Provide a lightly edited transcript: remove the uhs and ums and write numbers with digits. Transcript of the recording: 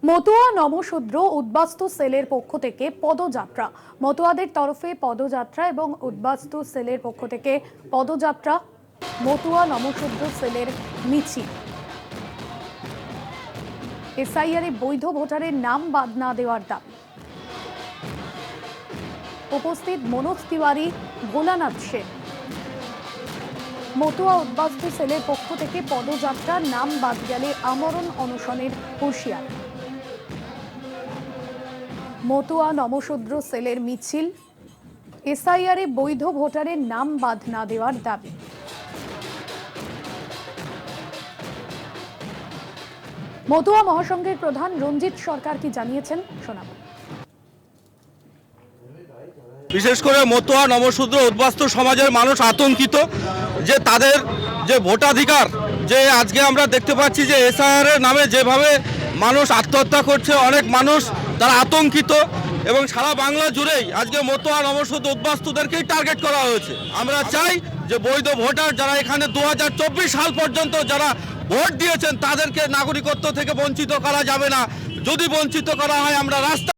মতুয়া নমশূদ্র উদ্বাস্তু সেলের পক্ষ থেকে পদযাত্রা। মতুয়াদের তরফে পদযাত্রা এবং উদ্বাস্তু সেলের পক্ষ থেকে পদযাত্রা, মতুয়া নমশূদ্র সেলের মিছিল। এসআইআর বৈধ ভোটারের নাম বাদ না দেওয়ার দাবি। উপস্থিত মনোজ তিওয়ারি, ভোলানাথ সেন। মতুয়া উদ্বাস্তু সেলের পক্ষ থেকে পদযাত্রা, নাম বাদ গেলে আমরণ অনশনের হুঁশিয়ার। মতুয়া নমশূদ্র সেলের মিছিল, এসআইআরে বৈধ ভোটারের নাম বাদ না দেওয়ার দাবি। মতুয়া মহাসংঘের প্রধান রঞ্জিত সরকার কি জানিয়েছেন শোনাব। বিশেষ করে মতুয়া নমশূদ্র উদ্বাস্তু সমাজের মানুষ আতঙ্কিত যে তাদের যে ভোটাধিকার, যে আজকে আমরা দেখতে পাচ্ছি যে এসআইআর এর নামে যেভাবে মানুষ আত্মহত্যা করছে, অনেক মানুষ তারা আতঙ্কিত এবং সারা বাংলা জুড়েই আজকে মতুয়া নমশূদ্র উদ্বাস্তুদেরকেই টার্গেট করা হয়েছে। আমরা চাই যে বৈধ ভোটার যারা এখানে 2024 সাল পর্যন্ত যারা ভোট দিয়েছেন তাদেরকে নাগরিকত্ব থেকে বঞ্চিত করা যাবে না। যদি বঞ্চিত করা হয় আমরা রাস্তা